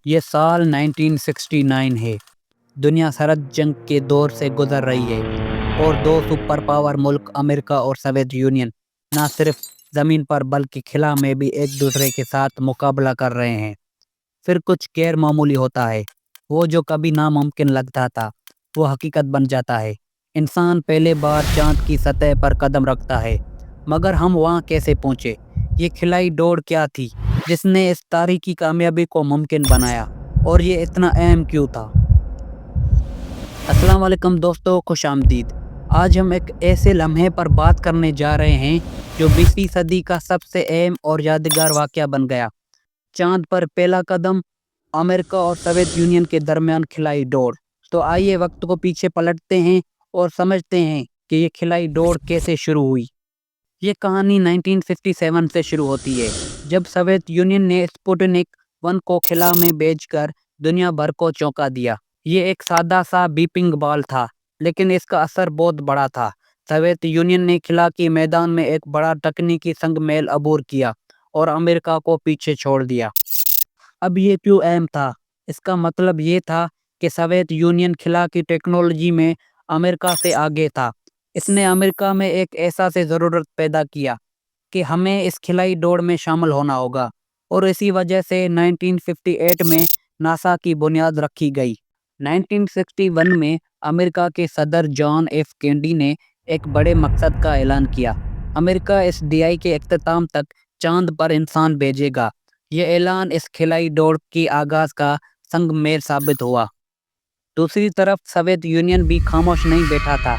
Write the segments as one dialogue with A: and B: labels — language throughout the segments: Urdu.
A: یہ سال 1969 ہے۔ دنیا سرد جنگ کے دور سے گزر رہی ہے اور دو سپر پاور ملک امریکہ اور سوویت یونین نہ صرف زمین پر بلکہ خلا میں بھی ایک دوسرے کے ساتھ مقابلہ کر رہے ہیں۔ پھر کچھ غیر معمولی ہوتا ہے۔ وہ جو کبھی ناممکن لگتا تھا وہ حقیقت بن جاتا ہے۔ انسان پہلے بار چاند کی سطح پر قدم رکھتا ہے، مگر ہم وہاں کیسے پہنچے؟ یہ خلائی دوڑ کیا تھی جس نے اس تاریخی کامیابی کو ممکن بنایا، اور یہ اتنا اہم کیوں تھا؟ السلام علیکم دوستو، خوش آمدید۔ آج ہم ایک ایسے لمحے پر بات کرنے جا رہے ہیں جو 20ویں صدی کا سب سے اہم اور یادگار واقعہ بن گیا۔ چاند پر پہلا قدم، امریکہ اور سوویت یونین کے درمیان خلائی دوڑ۔ تو آئیے وقت کو پیچھے پلٹتے ہیں اور سمجھتے ہیں کہ یہ خلائی دوڑ کیسے شروع ہوئی۔ یہ کہانی 1957 سے شروع ہوتی ہے، جب سوویت یونین نے سپوٹنک 1 کو خلا میں بھیج کر دنیا بھر کو چونکا دیا۔ یہ ایک سادہ سا بیپنگ بال تھا، لیکن اس کا اثر بہت بڑا تھا۔ سوویت یونین نے خلا کے میدان میں ایک بڑا تکنیکی سنگ میل عبور کیا اور امریکہ کو پیچھے چھوڑ دیا۔ اب یہ کیوں اہم تھا؟ اس کا مطلب یہ تھا کہ سوویت یونین خلا کی ٹیکنالوجی میں امریکہ سے آگے تھا۔ اس نے امریکہ میں ایک احساس ضرورت پیدا کیا کہ ہمیں اس خلائی دوڑ میں شامل ہونا ہوگا، اور اسی وجہ سے 1958 میں ناسا کی بنیاد رکھی گئی۔ 1961 میں امریکہ کے صدر جان ایف کینیڈی نے ایک بڑے مقصد کا اعلان کیا۔ امریکہ اس دہائی کے اختتام تک چاند پر انسان بھیجے گا۔ یہ اعلان اس خلائی دوڑ کی آغاز کا سنگ میل ثابت ہوا۔ دوسری طرف سوویت یونین بھی خاموش نہیں بیٹھا تھا۔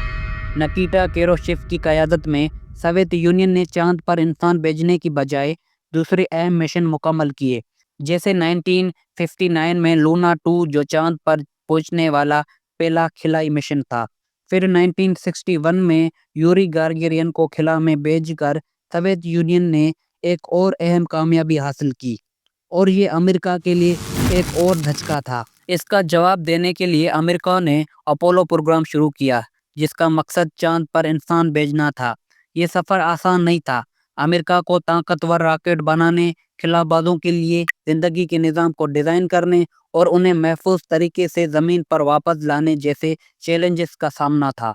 A: نکیٹا کیروشچیف کی قیادت میں سوویت یونین نے چاند پر انسان بھیجنے کی بجائے دوسرے اہم مشن مکمل کیے، جیسے 1959 میں لونا 2 جو چاند پر پہنچنے والا پہلا خلائی مشن تھا۔ پھر 1961 میں یوری گاگارین کو خلا میں بھیج کر سوویت یونین نے ایک اور اہم کامیابی حاصل کی، اور یہ امریکہ کے لیے ایک اور دھچکا تھا۔ اس کا جواب دینے کے لیے امریکہ نے اپولو پروگرام شروع کیا، جس کا مقصد چاند پر انسان بھیجنا تھا۔ یہ سفر آسان نہیں تھا۔ امریکہ کو طاقتور راکٹ بنانے، خلا بازوں کے لیے زندگی کے نظام کو ڈیزائن کرنے اور انہیں محفوظ طریقے سے زمین پر واپس لانے جیسے چیلنجز کا سامنا تھا۔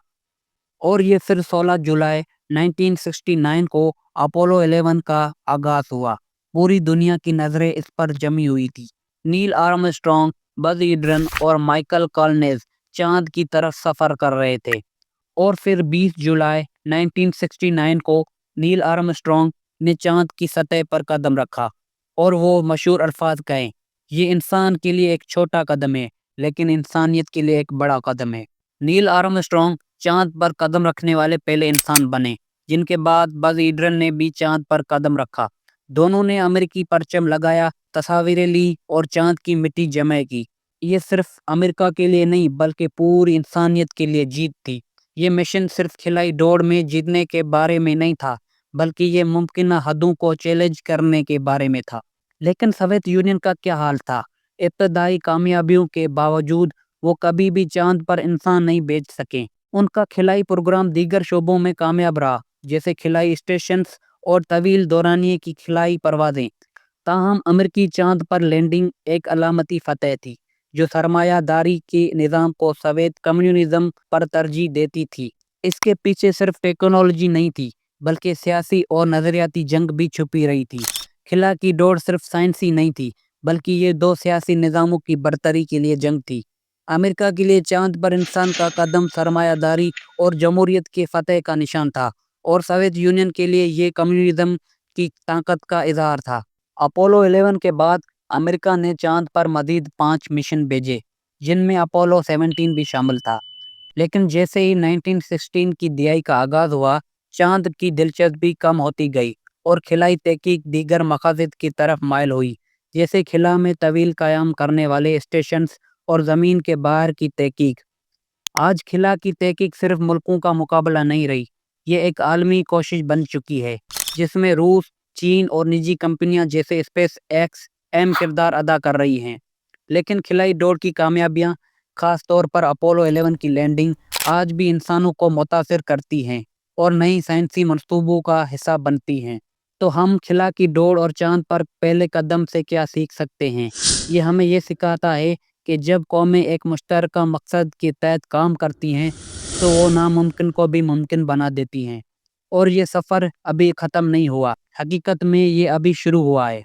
A: اور یہ پھر 16 جولائی 1969 کو اپولو 11 کا آغاز ہوا۔ پوری دنیا کی نظریں اس پر جمی ہوئی تھی۔ نیل آرمسٹرانگ، بز ایڈرن اور مائیکل کالنز چاند کی طرف سفر کر رہے تھے۔ اور پھر 20 جولائی 1969 کو نیل آرمسٹرانگ نے چاند کی سطح پر قدم رکھا اور وہ مشہور الفاظ کہے، یہ انسان کے لیے ایک چھوٹا قدم ہے، لیکن انسانیت کے لیے ایک بڑا قدم ہے۔ نیل آرمسٹرانگ چاند پر قدم رکھنے والے پہلے انسان بنے، جن کے بعد بز ایڈرن نے بھی چاند پر قدم رکھا۔ دونوں نے امریکی پرچم لگایا، تصاویریں لی اور چاند کی مٹی جمع کی۔ یہ صرف امریکہ کے لیے نہیں بلکہ پوری انسانیت کے لیے جیت تھی۔ یہ مشن صرف خلائی دوڑ میں جیتنے کے بارے میں نہیں تھا، بلکہ یہ ممکنہ حدوں کو چیلنج کرنے کے بارے میں تھا۔ لیکن سوویت یونین کا کیا حال تھا؟ ابتدائی کامیابیوں کے باوجود وہ کبھی بھی چاند پر انسان نہیں بھیج سکے۔ ان کا خلائی پروگرام دیگر شعبوں میں کامیاب رہا، جیسے خلائی اسٹیشنز اور طویل دورانیے کی خلائی پروازیں۔ تاہم امریکی چاند پر لینڈنگ ایک علامتی فتح تھی، جو سرمایہ داری کے نظام کو سوویت کمیونزم پر ترجیح دیتی تھی۔ اس کے پیچھے صرف ٹیکنالوجی نہیں تھی، بلکہ سیاسی اور نظریاتی جنگ بھی چھپی رہی تھی۔ خلا کی دوڑ صرف سائنسی نہیں تھی، بلکہ یہ دو سیاسی نظاموں کی برتری کے لیے جنگ تھی۔ امریکہ کے لیے چاند پر انسان کا قدم سرمایہ داری اور جمہوریت کے فتح کا نشان تھا، اور سوویت یونین کے لیے یہ کمیونزم کی طاقت کا اظہار تھا۔ اپولو 11 کے بعد امریکہ نے چاند پر مزید 5 مشن بھیجے، جن میں اپولو 17 بھی شامل تھا۔ لیکن جیسے ہی 1916 کی دہائی کا آغاز ہوا، چاند کی دلچسپی کم ہوتی گئی اور خلائی تحقیق دیگر مقاصد کی طرف مائل ہوئی، جیسے خلا میں طویل قیام کرنے والے اسٹیشنز اور زمین کے باہر کی تحقیق۔ آج خلا کی تحقیق صرف ملکوں کا مقابلہ نہیں رہی، یہ ایک عالمی کوشش بن چکی ہے، جس میں روس، چین اور نجی کمپنیاں جیسے اسپیس ایکس اہم کردار ادا کر رہی ہیں۔ لیکن خلائی دوڑ کی کامیابیاں، خاص طور پر اپولو 11 کی لینڈنگ، آج بھی انسانوں کو متاثر کرتی ہیں اور نئی سائنسی منصوبوں کا حصہ بنتی ہیں۔ تو ہم خلا کی دوڑ اور چاند پر پہلے قدم سے کیا سیکھ سکتے ہیں؟ یہ ہمیں یہ سکھاتا ہے کہ جب قومیں ایک مشترکہ مقصد کے تحت کام کرتی ہیں تو وہ ناممکن کو بھی ممکن بنا دیتی ہیں، اور یہ سفر ابھی ختم نہیں ہوا، حقیقت میں یہ ابھی شروع ہوا ہے۔